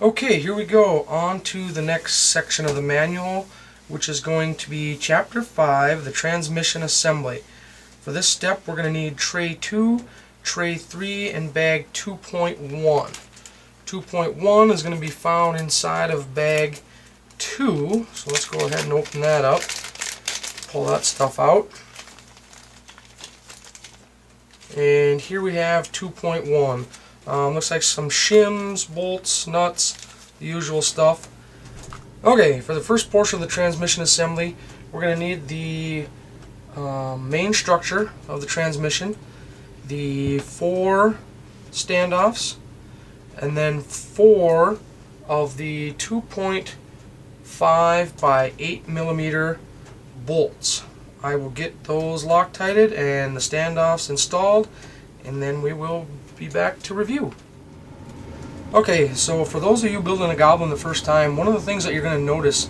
Okay, here we go, on to the next section of the manual, which is going to be Chapter 5, the Transmission Assembly. For this step we're going to need Tray 2, Tray 3, and Bag 2.1. 2.1 is going to be found inside of Bag 2, so let's go ahead and open that up, pull that stuff out. And here we have 2.1. Looks like some shims, bolts, nuts, the usual stuff. Okay, for the first portion of the transmission assembly, we're going to need the main structure of the transmission, the 4 standoffs, and then 4 of the 2.5 by 8 millimeter bolts. I will get those Loctited and the standoffs installed, and then we will be back to review. Okay, so for those of you building a Goblin the first time, one of the things that you're going to notice,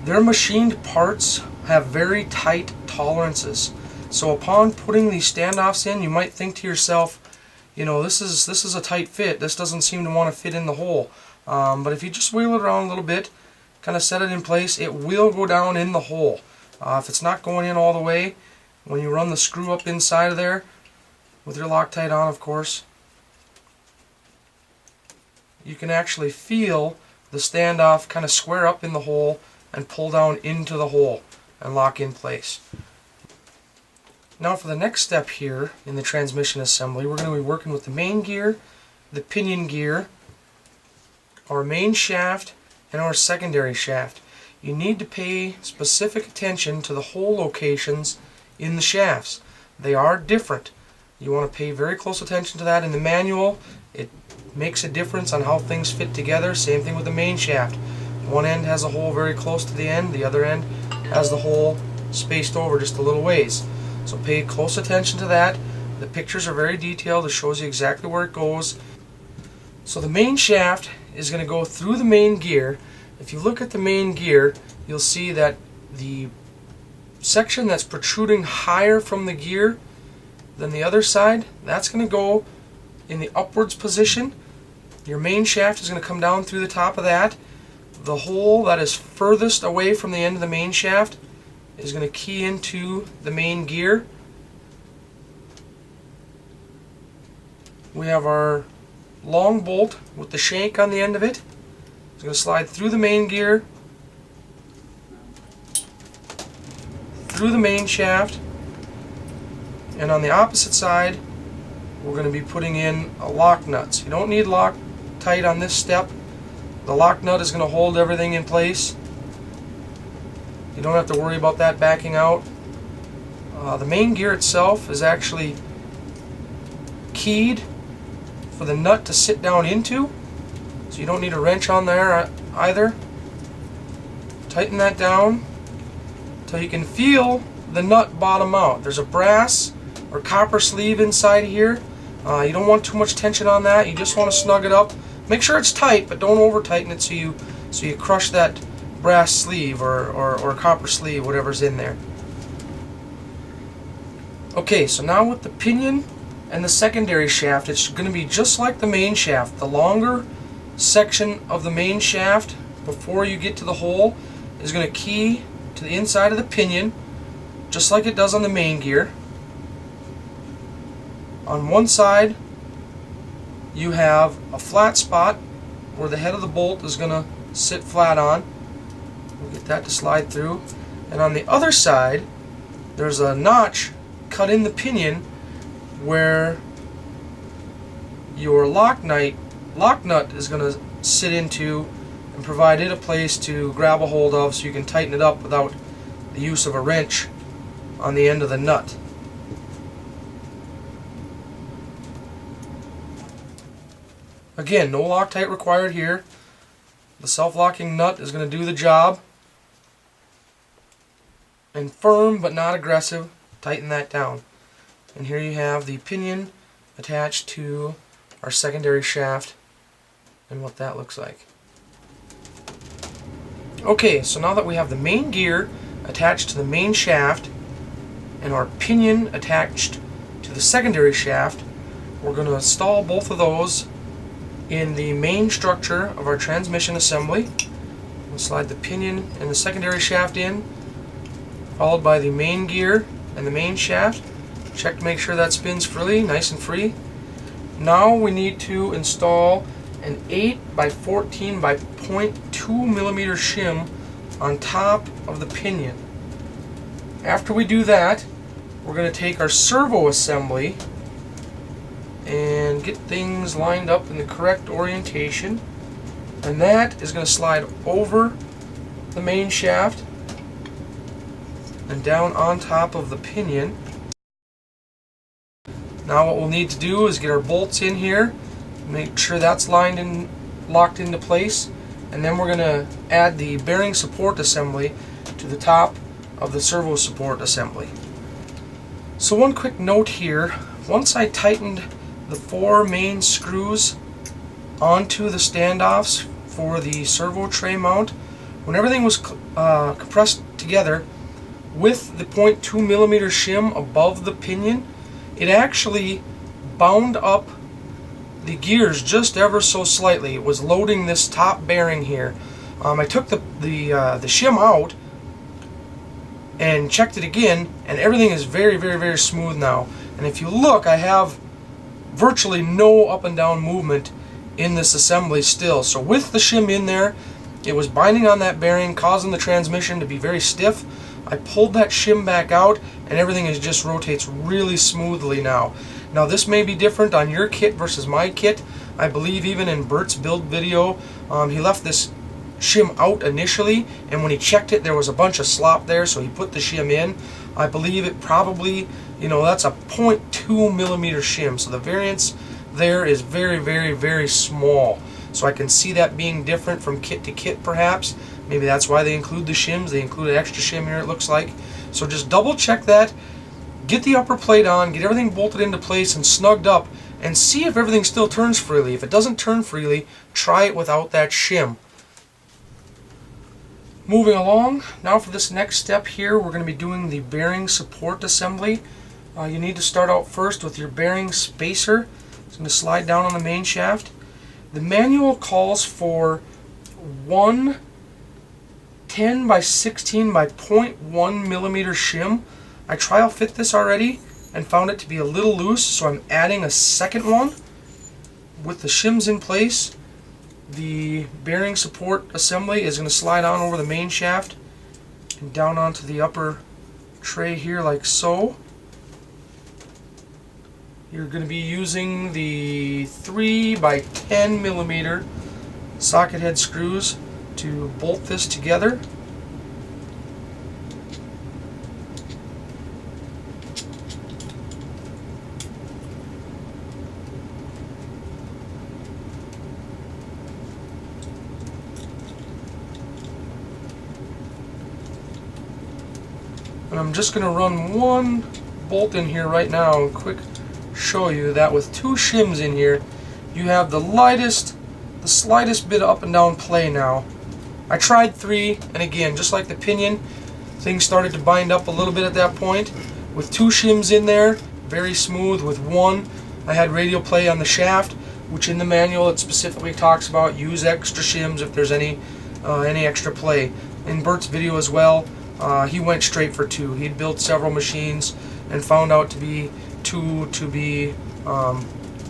their machined parts have very tight tolerances. So upon putting these standoffs in, you might think to yourself, you know, this is a tight fit. This doesn't seem to want to fit in the hole. But if you just wheel it around a little bit, kind of set it in place, it will go down in the hole. If it's not going in all the way, when you run the screw up inside of there, with your Loctite on, of course, you can actually feel the standoff kind of square up in the hole and pull down into the hole and lock in place. Now for the next step here in the transmission assembly, we're going to be working with the main gear, the pinion gear, our main shaft, and our secondary shaft. You need to pay specific attention to the hole locations in the shafts. They are different. You want to pay very close attention to that. In the manual, it makes a difference on how things fit together. Same thing with the main shaft. One end has a hole very close to the end, the other end has the hole spaced over just a little ways. So pay close attention to that. The pictures are very detailed. It shows you exactly where it goes. So the main shaft is going to go through the main gear. If you look at the main gear, you'll see that the section that's protruding higher from the gear than the other side, that's going to go in the upwards position. Your main shaft is going to come down through the top of that. The hole that is furthest away from the end of the main shaft is going to key into the main gear. We have our long bolt with the shank on the end of it. It's going to slide through the main gear, through the main shaft, and on the opposite side we're going to be putting in a lock nut. So you don't need Loctite on this step. The lock nut is going to hold everything in place. You don't have to worry about that backing out. The main gear itself is actually keyed for the nut to sit down into, so you don't need a wrench on there either. Tighten that down until you can feel the nut bottom out. There's a brass or copper sleeve inside here. You don't want too much tension on that. You just want to snug it up. Make sure it's tight, but don't over tighten it so you crush that brass sleeve or copper sleeve, whatever's in there. Okay, so now with the pinion and the secondary shaft, it's going to be just like the main shaft. The longer section of the main shaft before you get to the hole is going to key to the inside of the pinion, just like it does on the main gear. On one side you have a flat spot where the head of the bolt is going to sit flat on. We'll get that to slide through. And on the other side there's a notch cut in the pinion where your lock nut is going to sit into and provide it a place to grab a hold of so you can tighten it up without the use of a wrench on the end of the nut. Again, no Loctite required here. The self-locking nut is going to do the job. And firm but not aggressive, tighten that down. And here you have the pinion attached to our secondary shaft and what that looks like. Okay, so now that we have the main gear attached to the main shaft and our pinion attached to the secondary shaft, we're going to install both of those in the main structure of our transmission assembly. We'll slide the pinion and the secondary shaft in, followed by the main gear and the main shaft. Check to make sure that spins freely, nice and free. Now we need to install an 8 by 14 by 0.2 millimeter shim on top of the pinion. After we do that, we're going to take our servo assembly and get things lined up in the correct orientation, and that is going to slide over the main shaft and down on top of the pinion. Now what we'll need to do is get our bolts in here, make sure that's lined and locked into place, and then we're going to add the bearing support assembly to the top of the servo support assembly. So one quick note here, once I tightened the 4 main screws onto the standoffs for the servo tray mount, when everything was compressed together with the 0.2 millimeter shim above the pinion, it actually bound up the gears just ever so slightly. It was loading this top bearing here. I took the shim out and checked it again, and everything is very, very, very smooth now. And if you look, I have virtually no up and down movement in this assembly still. So with the shim in there, it was binding on that bearing, causing the transmission to be very stiff. I pulled that shim back out, and everything just rotates really smoothly now. Now this may be different on your kit versus my kit. I believe even in Bert's build video, he left this shim out initially, and when he checked it there was a bunch of slop there, so he put the shim in. I believe it probably, that's a 0.2 millimeter shim, so the variance there is very, very, very small. So I can see that being different from kit to kit perhaps. Maybe that's why they include the shims. They include an extra shim here, it looks like. So just double check that, get the upper plate on, get everything bolted into place and snugged up, and see if everything still turns freely. If it doesn't turn freely, try it without that shim. Moving along, now for this next step here, we're going to be doing the bearing support assembly. You need to start out first with your bearing spacer. It's going to slide down on the main shaft. The manual calls for 1 10 by 16 by 0.1 millimeter shim. I trial fit this already and found it to be a little loose, so I'm adding a second one. With the shims in place, the bearing support assembly is going to slide on over the main shaft and down onto the upper tray here like so. You're going to be using the 3 by 10 millimeter socket head screws to bolt this together. And I'm just going to run one bolt in here right now and quick show you that with 2 shims in here, you have the slightest bit of up and down play now. I tried 3, and again, just like the pinion, things started to bind up a little bit at that point. With 2 shims in there, very smooth. With 1, I had radial play on the shaft, which in the manual it specifically talks about use extra shims if there's any extra play. In Bert's video as well, he went straight for 2. He'd built several machines and found out to be 2 to be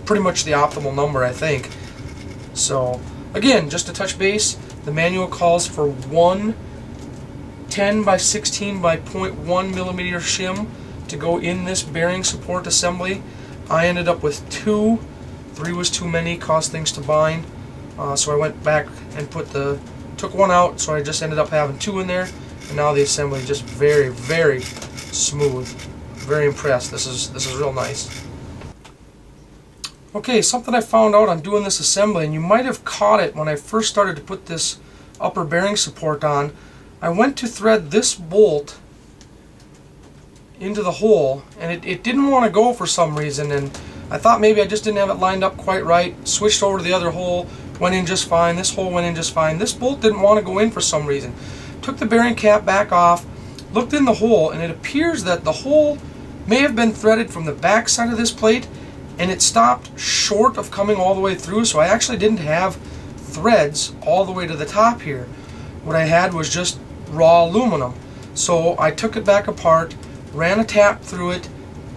pretty much the optimal number, I think. So again, just to touch base, the manual calls for 1 10 by 16 by 0.1 millimeter shim to go in this bearing support assembly. I ended up with 2. 3 was too many, caused things to bind. So I went back and took 1 out, so I just ended up having 2 in there, and now the assembly is just very, very smooth. Very impressed. This is real nice. Okay, something I found out on doing this assembly, and you might have caught it when I first started to put this upper bearing support on. I went to thread this bolt into the hole, and it didn't want to go for some reason, and I thought maybe I just didn't have it lined up quite right. Switched over to the other hole, went in just fine. This hole went in just fine. This bolt didn't want to go in for some reason. Took the bearing cap back off, looked in the hole, and it appears that the hole may have been threaded from the back side of this plate and it stopped short of coming all the way through, so I actually didn't have threads all the way to the top here. What I had was just raw aluminum. So I took it back apart, ran a tap through it,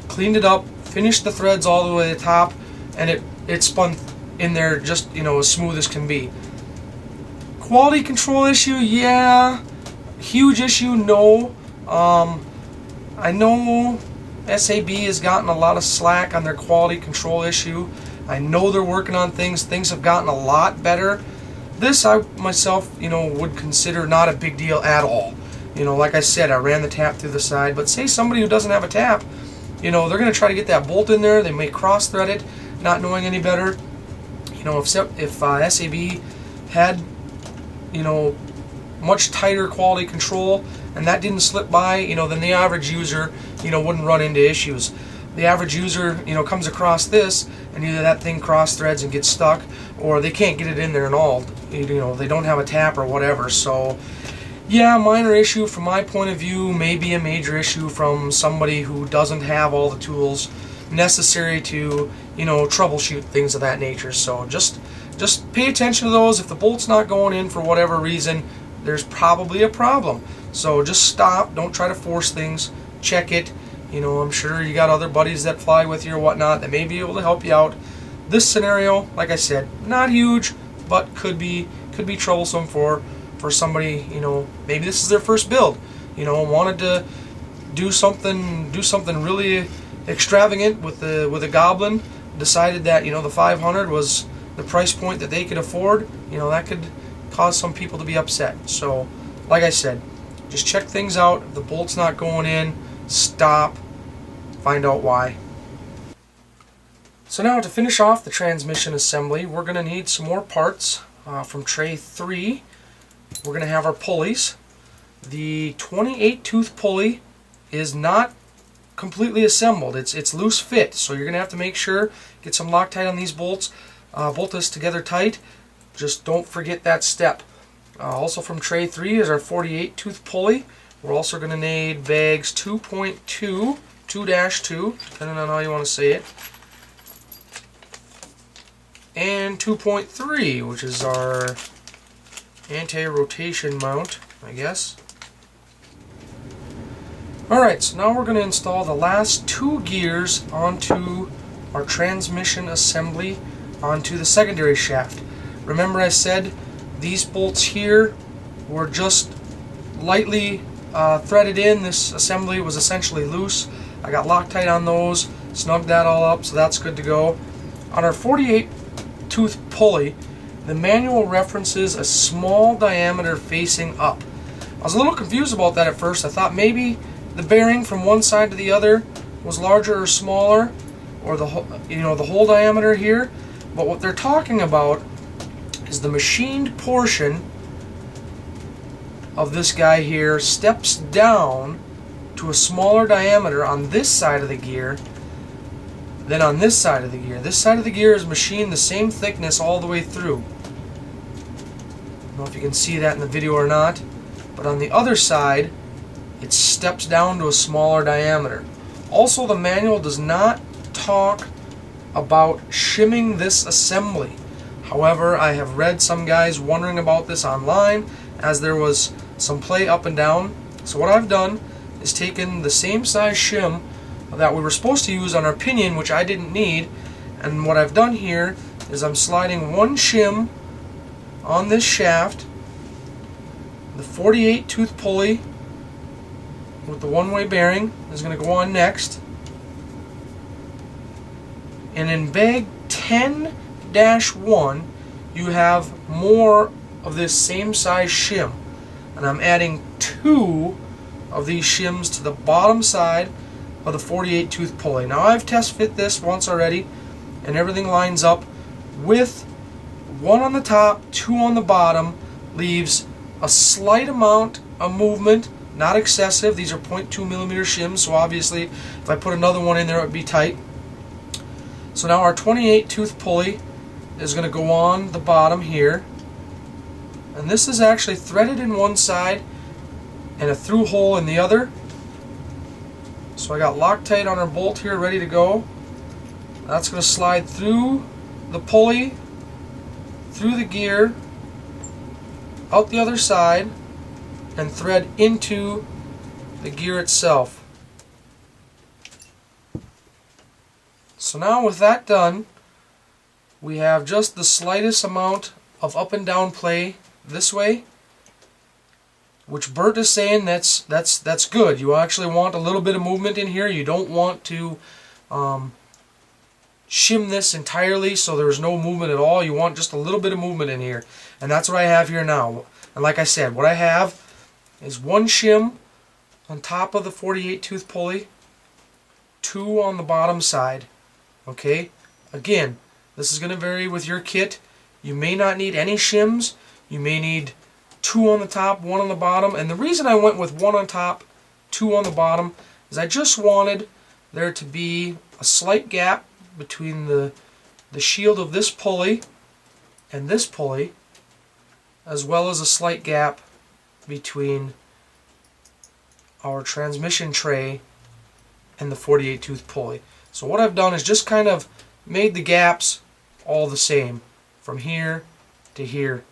cleaned it up, finished the threads all the way to the top, and it spun in there just, you know, as smooth as can be. Quality control issue, yeah. Huge issue, no. I know SAB has gotten a lot of slack on their quality control issue. I know they're working on things. Things have gotten a lot better. This, I myself, you know, would consider not a big deal at all. You know, like I said, I ran the tap through the side, but say somebody who doesn't have a tap, you know, they're going to try to get that bolt in there. They may cross-thread it, not knowing any better. You know, if SAB had, you know, much tighter quality control and that didn't slip by, you know, then the average user, you know, wouldn't run into issues. The average user, you know, comes across this and either that thing cross-threads and gets stuck, or they can't get it in there at all. You know, they don't have a tap or whatever. So yeah, minor issue from my point of view, maybe a major issue from somebody who doesn't have all the tools necessary to, you know, troubleshoot things of that nature. So just pay attention to those. If the bolt's not going in for whatever reason, there's probably a problem. So just stop, don't try to force things, check it. You know, I'm sure you got other buddies that fly with you or whatnot that may be able to help you out. This scenario, like I said, not huge, but could be troublesome for somebody, you know, maybe this is their first build, you know, wanted to do something really extravagant with a Goblin, decided that, you know, the 500 was the price point that they could afford. You know, that could cause some people to be upset. So, like I said, just check things out. If the bolt's not going in, stop, find out why. So now to finish off the transmission assembly, we're going to need some more parts from tray 3. We're going to have our pulleys. The 28 tooth pulley is not completely assembled. It's loose fit, so you're going to have to make sure, get some Loctite on these bolts, bolt this together tight. Just don't forget that step. Also from tray 3 is our 48 tooth pulley. We're also going to need bags 2.2, 2-2, depending on how you want to say it, and 2.3, which is our anti-rotation mount, I guess. Alright, so now we're going to install the last 2 gears onto our transmission assembly onto the secondary shaft. Remember I said these bolts here were just lightly threaded in. This assembly was essentially loose. I got Loctite on those, snugged that all up, so that's good to go. On our 48 tooth pulley, the manual references a small diameter facing up. I was a little confused about that at first. I thought maybe the bearing from one side to the other was larger or smaller, or the whole diameter here. But what they're talking about is the machined portion of this guy here steps down to a smaller diameter on this side of the gear than on this side of the gear. This side of the gear is machined the same thickness all the way through. I don't know if you can see that in the video or not, but on the other side it steps down to a smaller diameter. Also, the manual does not talk about shimming this assembly. However, I have read some guys wondering about this online, as there was some play up and down. So what I've done is taken the same size shim that we were supposed to use on our pinion, which I didn't need, and what I've done here is I'm sliding one shim on this shaft. The 48 tooth pulley with the one-way bearing is going to go on next, and in bag 10-1 you have more of this same size shim, and I'm adding 2 of these shims to the bottom side of the 48 tooth pulley. Now I've test fit this once already and everything lines up with 1 on the top, 2 on the bottom, leaves a slight amount of movement, not excessive. These are 0.2 millimeter shims, so obviously if I put another one in there it would be tight. So now our 28 tooth pulley is going to go on the bottom here, and this is actually threaded in one side and a through hole in the other. So I got Loctite on our bolt here ready to go. That's going to slide through the pulley, through the gear, out the other side, and thread into the gear itself. So now with that done, we have just the slightest amount of up and down play this way, which Bert is saying that's good. You actually want a little bit of movement in here. You don't want to shim this entirely so there's no movement at all. You want just a little bit of movement in here, and that's what I have here now. And like I said, what I have is one shim on top of the 48 tooth pulley, two on the bottom side. Okay, again, this is going to vary with your kit. You may not need any shims. You may need two on the top, one on the bottom. And the reason I went with one on top, two on the bottom, is I just wanted there to be a slight gap between the shield of this pulley and this pulley, as well as a slight gap between our transmission tray and the 48 tooth pulley. So what I've done is just kind of made the gaps all the same from here to here,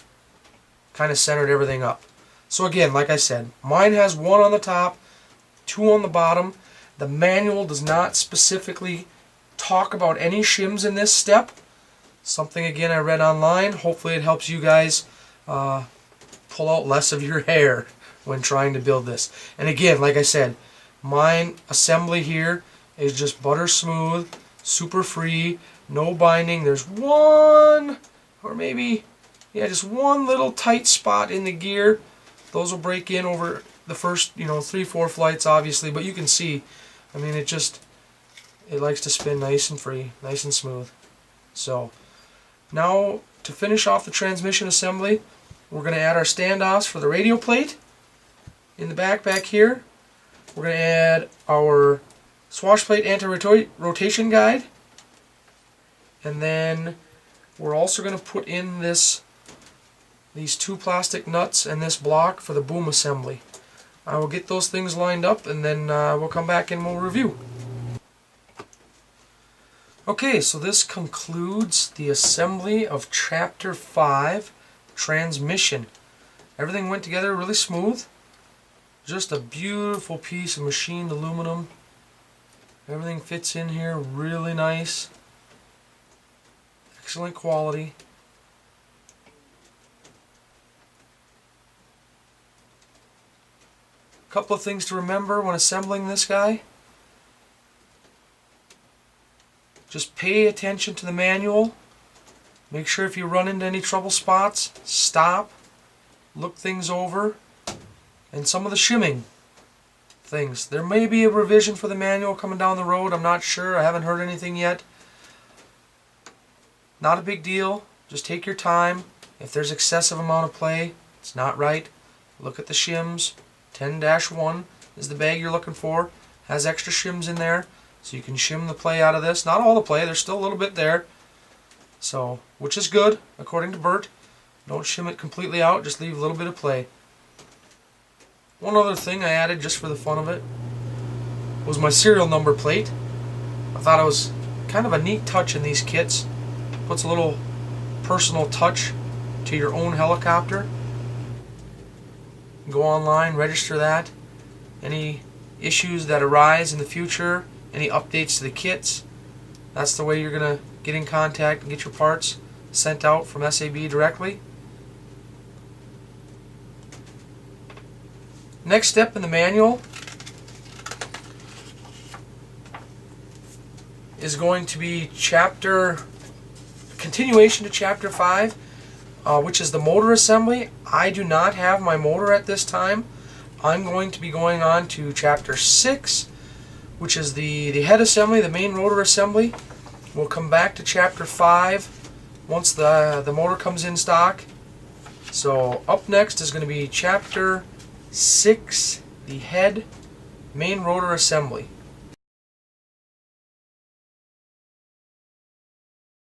kind of centered everything up. So again, like I said, mine has one on the top, two on the bottom. The manual does not specifically talk about any shims in this step. Something again I read online. Hopefully it helps you guys pull out less of your hair when trying to build this. And again, like I said, mine assembly here is just butter smooth, super free, no binding. There's one, or maybe, yeah, just one little tight spot in the gear. Those will break in over the first, 3-4 flights, obviously, but you can see, I mean, it likes to spin nice and free, nice and smooth. So, now to finish off the transmission assembly, we're going to add our standoffs for the radio plate in the back here. We're going to add our swash plate anti-rotation guide, and then we're also going to put in these two plastic nuts and this block for the boom assembly. I will get those things lined up, and then we'll come back and we'll review. Okay, so this concludes the assembly of Chapter 5, Transmission. Everything went together really smooth. Just a beautiful piece of machined aluminum. Everything fits in here really nice. Excellent quality. A couple of things to remember when assembling this guy. Just pay attention to the manual. Make sure if you run into any trouble spots, stop, look things over, and some of the shimming things. There may be a revision for the manual coming down the road. I'm not sure. I haven't heard anything yet. Not a big deal. Just take your time. If there's excessive amount of play, it's not right. Look at the shims. 10-1 is the bag you're looking for. Has extra shims in there, so you can shim the play out of this. Not all the play. There's still a little bit there. So, which is good, according to Bert. Don't shim it completely out. Just leave a little bit of play. One other thing I added just for the fun of it was my serial number plate. I thought it was kind of a neat touch in these kits. Puts a little personal touch to your own helicopter. Go online, register that. Any issues that arise in the future, any updates to the kits, that's the way you're going to get in contact and get your parts sent out from SAB directly. Next step in the manual is going to be continuation to Chapter 5, which is the motor assembly. I do not have my motor at this time. I'm going to be going on to Chapter 6, which is the head assembly, the main rotor assembly. We'll come back to Chapter 5 once the motor comes in stock. So up next is going to be Chapter 6, the head main rotor assembly.